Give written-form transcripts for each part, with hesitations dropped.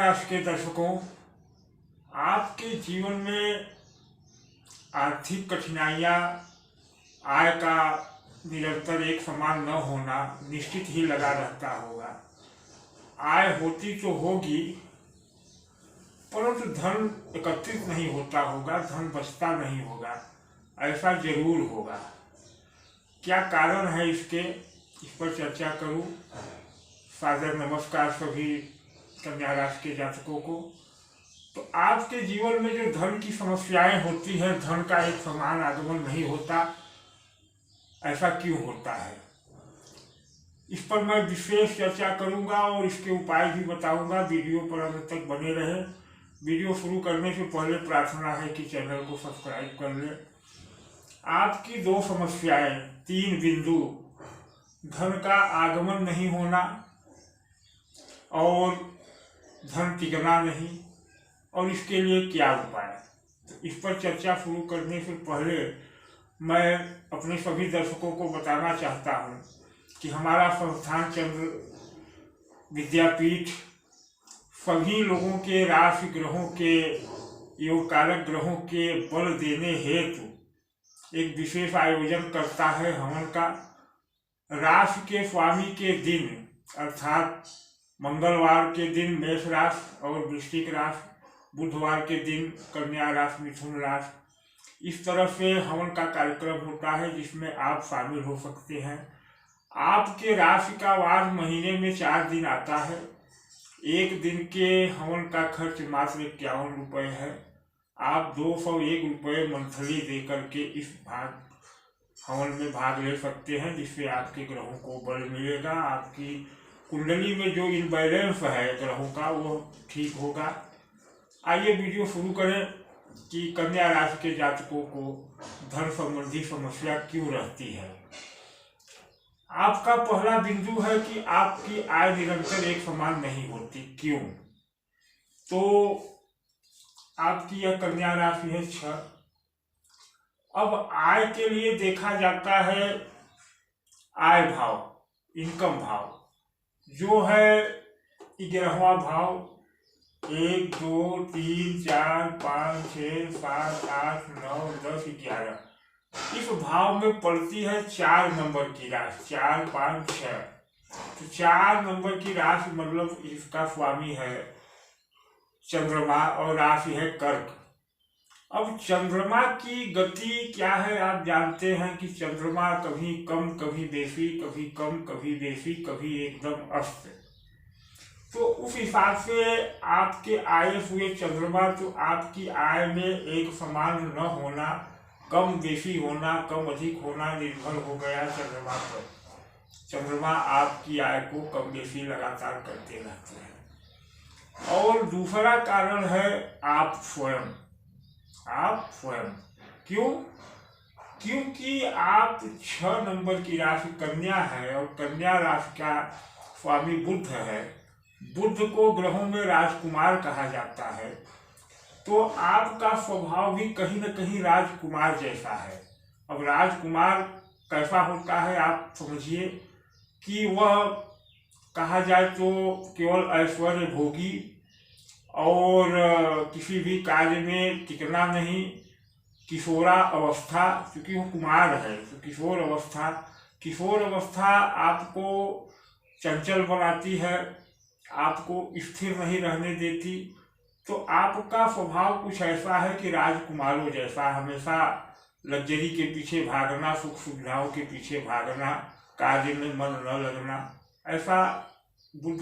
राशि के दर्शकों, आपके जीवन में आर्थिक कठिनाइयाँ, आय का निरंतर एक समान न होना निश्चित ही लगा रहता होगा। आय होती तो होगी परंतु धन एकत्रित नहीं होता होगा, धन बचता नहीं होगा, ऐसा जरूर होगा। क्या कारण है इसके, इस पर चर्चा करूं। सादर नमस्कार सभी कन्या राशि के जातकों को। तो आपके जीवन में जो धन की समस्याएं होती हैं, धन का एक समान आगमन नहीं होता, ऐसा क्यों होता है, इस पर मैं विशेष चर्चा करूंगा और इसके उपाय भी बताऊंगा। वीडियो पर अंत तक बने रहे। वीडियो शुरू करने से पहले प्रार्थना है कि चैनल को सब्सक्राइब कर लें। आपकी दो समस्याएं, तीन बिंदु, धन का आगमन नहीं होना और धन टिकना नहीं, और इसके लिए क्या उपाय, तो इस पर चर्चा शुरू करने से पहले मैं अपने सभी दर्शकों को बताना चाहता हूं कि हमारा संस्थान चंद्र विद्यापीठ सभी लोगों के राशि ग्रहों के, योग कारक ग्रहों के बल देने हेतु एक विशेष आयोजन करता है हवन का। राशि के स्वामी के दिन अर्थात मंगलवार के दिन मेष राशि और वृश्चिक राशि, बुधवार के दिन कन्या राशि, मिथुन राशि, इस तरह से हवन का कार्यक्रम होता है जिसमें आप शामिल हो सकते हैं। आपके राशि का वार महीने में 4 दिन आता है। एक दिन के हवन का खर्च मात्र 51 रुपये है। आप 201 रुपये मंथली दे करके इस हवन में भाग ले सकते हैं, जिससे आपके ग्रहों को बल मिलेगा, आपकी कुंडली में जो इनबैलेंस है ग्रहों का वो ठीक होगा। आइए वीडियो शुरू करें कि कन्या राशि के जातकों को धन संबंधी समस्या क्यों रहती है। आपका पहला बिंदु है कि आपकी आय निरंतर एक समान नहीं होती। क्यों? तो आपकी यह कन्या राशि है 6। अब आय के लिए देखा जाता है आय भाव, इनकम भाव, जो है 11वां भाव। 1 2 3 4 5 6 7 8 9 10 11, इस भाव में पड़ती है 4 नंबर की राशि, 4 5 6। तो 4 नंबर की राशि मतलब इसका स्वामी है चंद्रमा और राशि है कर्क। अब चंद्रमा की गति क्या है आप जानते हैं कि चंद्रमा कभी कम कभी बेसी, कभी कम कभी बेसी, कभी एकदम अस्त। तो उस हिसाब से आपके आए हुए चंद्रमा, तो आपकी आय में एक समान न होना, कम बेसी होना, कम अधिक होना निर्भर हो गया चंद्रमा पर। चंद्रमा आपकी आय को कम बेसी लगातार करते रहते हैं। और दूसरा कारण है आप स्वयं। क्यों? क्योंकि आप 6 नंबर की राशि कन्या है और कन्या राशि का स्वामी बुध है। बुध को ग्रहों में राजकुमार कहा जाता है। तो आपका स्वभाव भी कहीं न कहीं राजकुमार जैसा है। अब राजकुमार कैसा होता है आप समझिए कि वह कहा जाए तो केवल ऐश्वर्य भोगी और किसी भी कार्य में टिकना नहीं, किशोरा अवस्था, क्योंकि वो कुमार है तो किशोर अवस्था आपको चंचल बनाती है, आपको स्थिर नहीं रहने देती। तो आपका स्वभाव कुछ ऐसा है कि राजकुमारों जैसा, हमेशा लग्जरी के पीछे भागना, सुख सुविधाओं के पीछे भागना, कार्य में मन न लगना, ऐसा बुध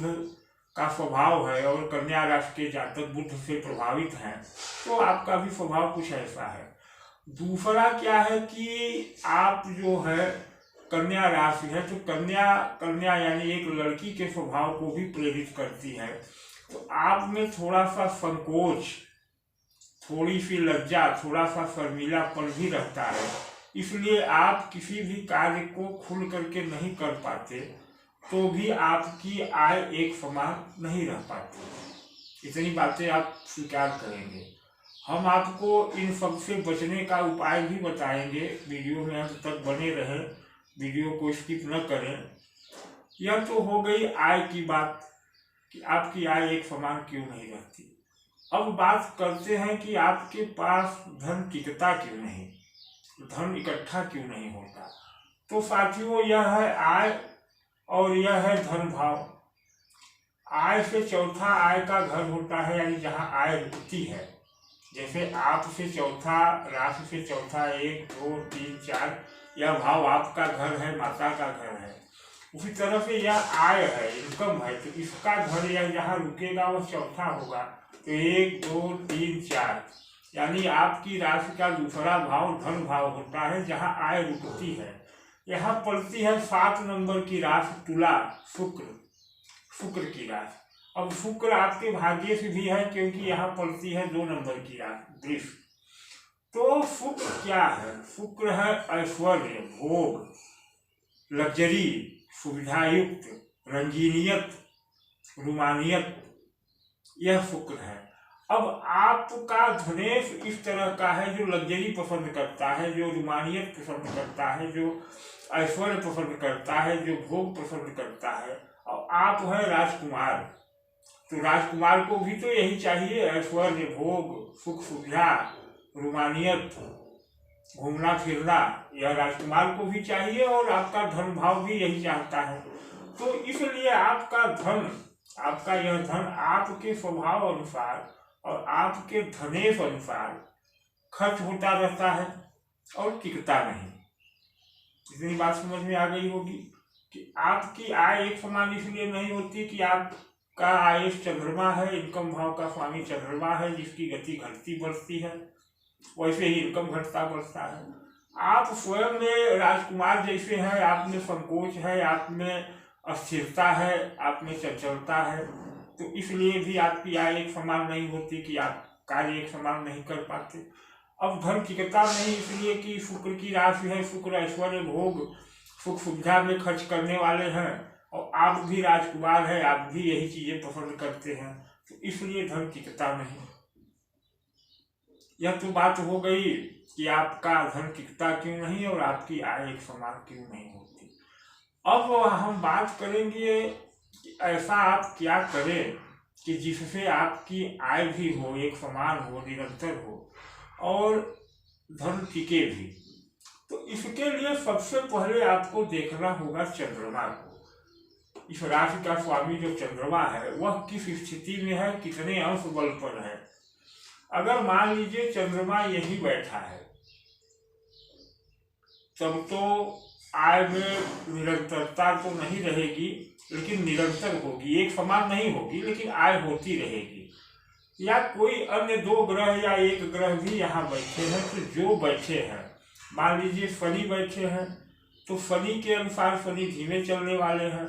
का स्वभाव है। और कन्या राशि के जातक बुध से प्रभावित हैं तो आपका भी स्वभाव कुछ ऐसा है। दूसरा क्या है कि आप जो है कन्या राशि है, तो कन्या यानी एक लड़की के स्वभाव को भी प्रेरित करती है। तो आप में थोड़ा सा संकोच, थोड़ी सी लज्जा, थोड़ा सा शर्मीलापन भी रहता है। इसलिए आप किसी भी कार्य को खुल करके नहीं कर पाते, तो भी आपकी आय एक समान नहीं रह पाती। इतनी बातें आप स्वीकार करेंगे। हम आपको इन सब से बचने का उपाय भी बताएंगे। वीडियो में अंत तक बने रहे, वीडियो को स्किप न करें। यह तो हो गई आय की बात कि आपकी आय एक समान क्यों नहीं रहती। अब बात करते हैं कि आपके पास धन टिकता क्यों नहीं, धन इकट्ठा क्यों नहीं होता। तो साथियों, यह है आय और यह है धन भाव। आय से चौथा आय का घर होता है, यानी जहाँ आय रुकती है। जैसे आप से चौथा, राशि से चौथा 1 2 3 4, यह भाव आपका घर है, माता का घर है। उसी तरह से यह आय है, इनकम है, तो इसका घर यह जहाँ रुकेगा वह चौथा होगा। तो 1 2 3 4, यानी आपकी राशि का दूसरा भाव धन भाव होता है, जहाँ आय रुकती है। यहाँ पड़ती है 7 नंबर की राशि तुला, शुक्र की राशि। अब शुक्र आपके भाग्य से भी है, क्योंकि यहाँ पड़ती है 2 नंबर की राशि वृष। तो शुक्र क्या है? शुक्र है ऐश्वर्य, भोग, लग्जरी, सुविधायुक्त, रंगीनियत, रुमानियत, यह शुक्र है। अब आपका धनेश इस तरह का है जो लग्जरी पसंद करता है, जो रुमानियत पसंद करता है, जो ऐश्वर्य पसंद करता है, जो भोग पसंद करता है। और आप है राजकुमार, तो राजकुमार को भी तो यही चाहिए, ऐश्वर्य, भोग, सुख सुविधा, रुमानियत, घूमना फिरना, यह राजकुमार को भी चाहिए और आपका धन भाव भी यही चाहता है। तो इसलिए आपका धन, आपका यह धन आपके स्वभाव अनुसार और आपके धनेश अनुसार खर्च होता रहता है और टिकता नहीं। इतनी बात समझ में आ गई होगी कि आपकी आय एक समान इसलिए नहीं होती कि आपका आयुष चंद्रमा है, इनकम भाव का स्वामी चंद्रमा है, जिसकी गति घटती बढ़ती है, वैसे ही इनकम घटता बढ़ता है। आप स्वयं में राजकुमार जैसे हैं, आप में संकोच है, आप में अस्थिरता है, आप में चंचलता है, तो इसलिए भी आपकी आय एक समान नहीं होती कि आप कार्य एक समान नहीं कर पाते। अब धन टिकता नहीं इसलिए कि शुक्र की राशि है, शुक्र ऐश्वर्य, भोग, सुख सुविधा में खर्च करने वाले हैं, और आप भी राजकुमार हैं, आप भी यही चीजें पसंद करते हैं, तो इसलिए धन टिकता नहीं। यह तो बात हो गई कि आपका धन टिकता क्यों नहीं और आपकी आय एक समान क्यों नहीं होती। अब हम बात करेंगे कि ऐसा आप क्या करें कि जिससे आपकी आय भी हो, एक समान हो, निरंतर हो और धन टिके भी। तो इसके लिए सबसे पहले आपको देखना होगा चंद्रमा को। इस राशि का स्वामी जो चंद्रमा है वह किस स्थिति में है, कितने अंश बल पर है। अगर मान लीजिए चंद्रमा यही बैठा है, तब तो आय में निरंतरता तो नहीं रहेगी, लेकिन निरंतर होगी, एक समान नहीं होगी, लेकिन आय होती रहेगी। या कोई अन्य 2 ग्रह या 1 ग्रह भी यहाँ बैठे हैं, तो जो बैठे हैं, मान लीजिए शनि बैठे हैं, तो शनि के अनुसार शनि धीमे चलने वाले हैं,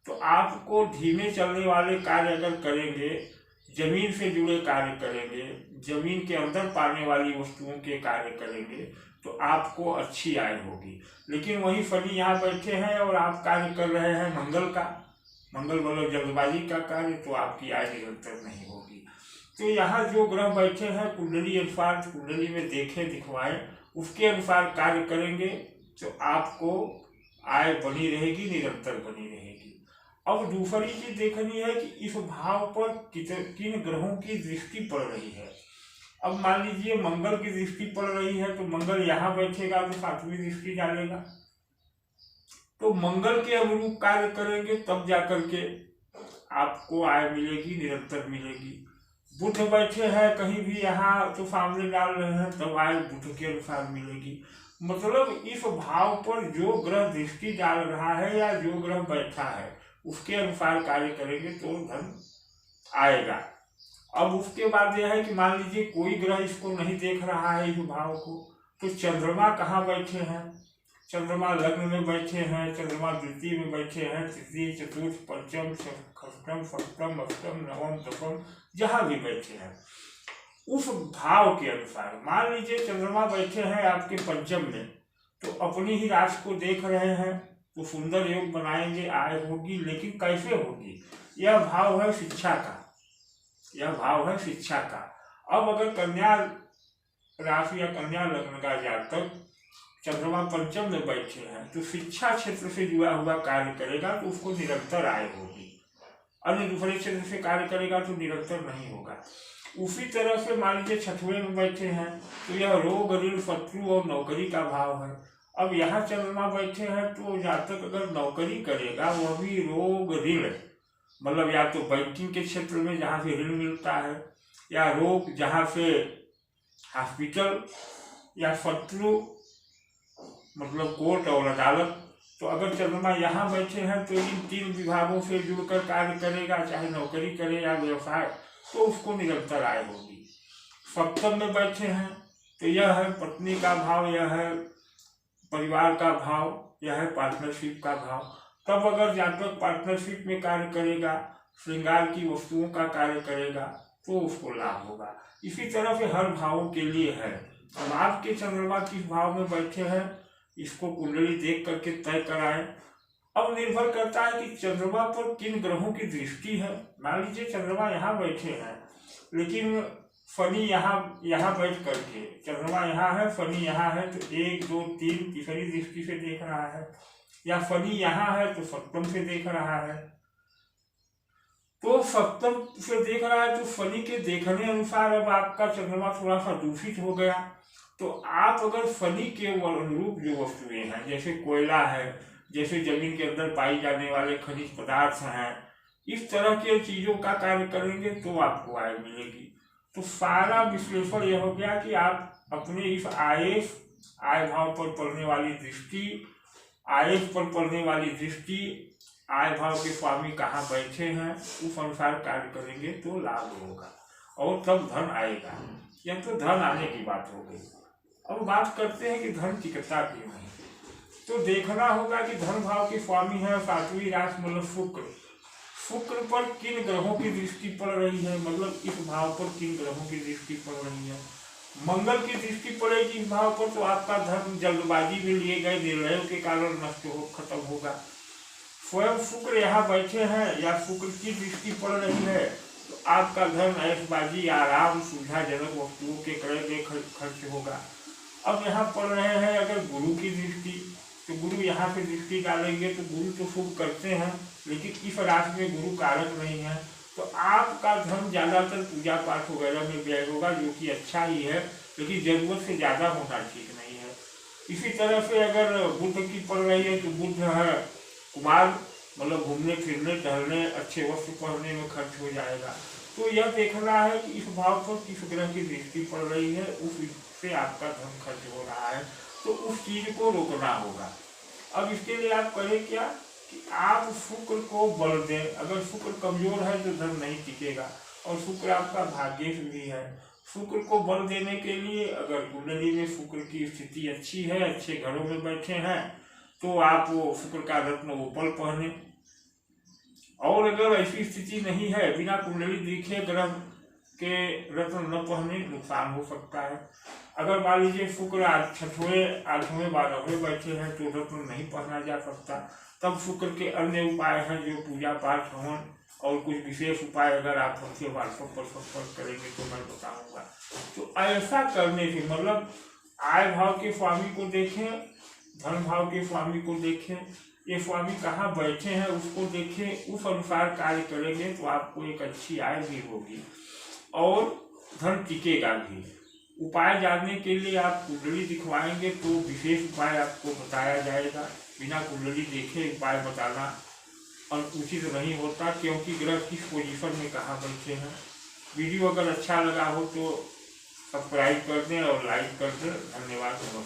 तो आपको धीमे चलने वाले कार्य अगर करेंगे, जमीन से जुड़े कार्य करेंगे, जमीन के अंदर पाने वाली वस्तुओं के कार्य करेंगे, तो आपको अच्छी आय होगी। लेकिन वही शनि यहाँ बैठे हैं और आप कार्य कर रहे हैं मंगल का, मंगल मतलब जल्दबाजी का कार्य, तो आपकी आय निरंतर नहीं होगी। तो यहाँ जो ग्रह बैठे हैं कुंडली अनुसार, कुंडली में देखे दिखवाएं, उसके अनुसार कार्य करेंगे तो आपको आय बनी रहेगी, निरंतर बनी रहेगी। अब दूसरी चीज देखनी है कि इस भाव पर किन ग्रहों की दृष्टि पड़ रही है। अब मान लीजिए मंगल की दृष्टि पड़ रही है, तो मंगल यहाँ बैठेगा तो 7वीं दृष्टि डालेगा, तो मंगल के अनुरूप कार्य करेंगे तब जाकर के आपको आय मिलेगी, निरंतर मिलेगी। बुध बैठे हैं कहीं भी यहाँ, तो सामने डाल रहे हैं, तब आय बुध के अनुसार मिलेगी। मतलब इस भाव पर जो ग्रह दृष्टि डाल रहा है या जो ग्रह बैठा है उसके अनुसार कार्य करेंगे तो धन आएगा। अब उसके बाद यह है कि मान लीजिए कोई ग्रह इसको नहीं देख रहा है इस भाव को, तो चंद्रमा कहाँ बैठे हैं, चंद्रमा लग्न में बैठे हैं, चंद्रमा द्वितीय में बैठे हैं, तृतीय, चतुर्थ, पंचम, षष्ठम, सप्तम, अष्टम, नवम, दशम, जहाँ भी बैठे हैं उस भाव के अनुसार। मान लीजिए चंद्रमा बैठे हैं आपके पंचम में, तो अपनी ही राशि को देख रहे हैं, तो सुंदर योग बनाएंगे, आय होगी। लेकिन कैसे होगी? यह भाव है शिक्षा का, यह भाव है शिक्षा का। अब अगर कन्या राशि या कन्या लग्न का जातक चंद्रमा पंचम में बैठे हैं, तो शिक्षा क्षेत्र से जुड़ा हुआ कार्य करेगा तो उसको निरंतर आय होगी। अन्य दूसरे क्षेत्र से कार्य करेगा तो निरंतर नहीं होगा। उसी तरह से मान लीजिए छठवें में बैठे हैं तो यह रोग, ऋण, शत्रु और नौकरी का भाव है। अब यहाँ चंद्रमा बैठे हैं तो जातक अगर नौकरी करेगा वह भी रोग, ऋण, मतलब या तो बैंकिंग के क्षेत्र में जहाँ से ऋण मिलता है, या रोग जहाँ से हॉस्पिटल, या शत्रु मतलब कोर्ट और अदालत। तो अगर चंद्रमा यहाँ बैठे हैं तो इन 3 विभागों से जुड़कर कार्य करेगा, चाहे नौकरी करे या व्यवसाय, तो उसको निरंतर आय होगी। सप्तम में बैठे हैं तो यह है पत्नी का भाव, यह है परिवार का भाव, यह है पार्टनरशिप का भाव। तब अगर जातक पार्टनरशिप में कार्य करेगा, श्रृंगार की वस्तुओं का कार्य करेगा, तो उसको लाभ होगा। इसी तरह से हर भावों के लिए है। अब आपके चंद्रमा किस भाव में बैठे हैं इसको कुंडली देख करके तय कराएं। अब निर्भर करता है कि चंद्रमा पर किन ग्रहों की दृष्टि है। मान लीजिए चंद्रमा यहाँ बैठे हैं लेकिन शनि यहाँ बैठ करके, चंद्रमा यहाँ है, शनि यहाँ है, तो 1, 2, 3 तीसरी दृष्टि से देख रहा है, या शनि यहाँ है तो सप्तम से देख रहा है। तो सप्तम से देख रहा है तो शनि के देखने अनुसार अब आपका चंद्रमा थोड़ा सा दूषित हो गया। तो आप अगर शनि के अनुरूप जो वस्तुएं हैं, जैसे कोयला है, जैसे जमीन के अंदर पाई जाने वाले खनिज पदार्थ हैं, इस तरह के चीजों का कार्य करेंगे तो आपको आय मिलेगी। तो सारा विश्लेषण यह हो गया कि आप अपने इस आय भाव पर पड़ने वाली दृष्टि, आयस पर पड़ने वाली दृष्टि, आय भाव के स्वामी कहाँ बैठे हैं, उस अनुसार कार्य करेंगे तो लाभ होगा और तब धन आएगा। यह तो धन आने की बात हो गई। अब बात करते हैं कि धन टिकता क्यों नहीं। तो देखना होगा कि धन भाव के स्वामी है 7वीं राशि मतलब शुक्र। शुक्र पर किन ग्रहों की दृष्टि पड़ रही है, मतलब इस भाव पर किन ग्रहों की दृष्टि पड़ रही है। मंगल की दृष्टि पड़ेगी इस भाव पर तो आपका धन जल्दबाजी में लिए गए निर्णयों के कारण नष्ट हो खत्म होगा। स्वयं शुक्र यहाँ बैठे हैं या शुक्र की दृष्टि पड़ रही है तो आपका धन ऐशबाजी, आराम, सुविधाजनक वस्तुओं के क्रय में खर्च होगा। अब यहाँ पड़ रहे हैं अगर गुरु की दृष्टि, तो गुरु यहाँ पे दृष्टि डालेंगे तो गुरु तो शुभ करते हैं लेकिन इस राशि में गुरु कारक नहीं है, तो आपका धन ज्यादातर पूजा पाठ वगैरह में व्यय होगा, जो कि अच्छा ही है लेकिन जरूरत से ज्यादा होना ठीक नहीं है। इसी तरह से अगर बुध की पड़ रही है तो बुध है कुमार, मतलब घूमने फिरने, टहलने, अच्छे वस्त्र पहनने में खर्च हो जाएगा। तो यह देखना है कि इस भाव पर किस ग्रह की दृष्टि पड़ रही है, उससे आपका धन खर्च हो रहा है, तो उस चीज को रोकना होगा। अब इसके लिए आप करें क्या कि आप शुक्र को बल दें। अगर शुक्र कमजोर है तो धन नहीं टिकेगा, और शुक्र आपका भाग्येश भी है। शुक्र को बल देने के लिए अगर कुंडली में शुक्र की स्थिति अच्छी है, अच्छे घरों में बैठे हैं, तो आप वो शुक्र का रत्न ओपल पहने। और अगर ऐसी स्थिति नहीं है, बिना कुंडली दिखे ग्रह के रत्न न पहने, नुकसान हो सकता है। अगर मान लीजिए शुक्र 6वें, 8वें, 12वें बैठे हैं तो रत्न नहीं पहना जा सकता। तब शुक्र के अन्य उपाय हैं जो पूजा पाठ, हवन और कुछ विशेष उपाय अगर आप हमसे व्हाट्सएप पर संपर्क करेंगे तो मैं बताऊंगा। तो ऐसा करने से मतलब आय भाव के स्वामी को देखें, धन भाव के स्वामी को देखें, ये स्वामी कहाँ बैठे हैं उसको देखें, उस अनुसार कार्य करेंगे तो आपको एक अच्छी आय भी होगी और धन टिकेगा भी। उपाय जानने के लिए आप कुंडली दिखवाएंगे तो विशेष उपाय आपको बताया जाएगा। बिना कुंडली देखे उपाय बताना अनुचित नहीं होता, क्योंकि ग्रह किस पोजीशन में कहाँ बैठे हैं। वीडियो अगर अच्छा लगा हो तो सब्सक्राइब कर दें और लाइक कर दें। धन्यवाद, नमस्कार।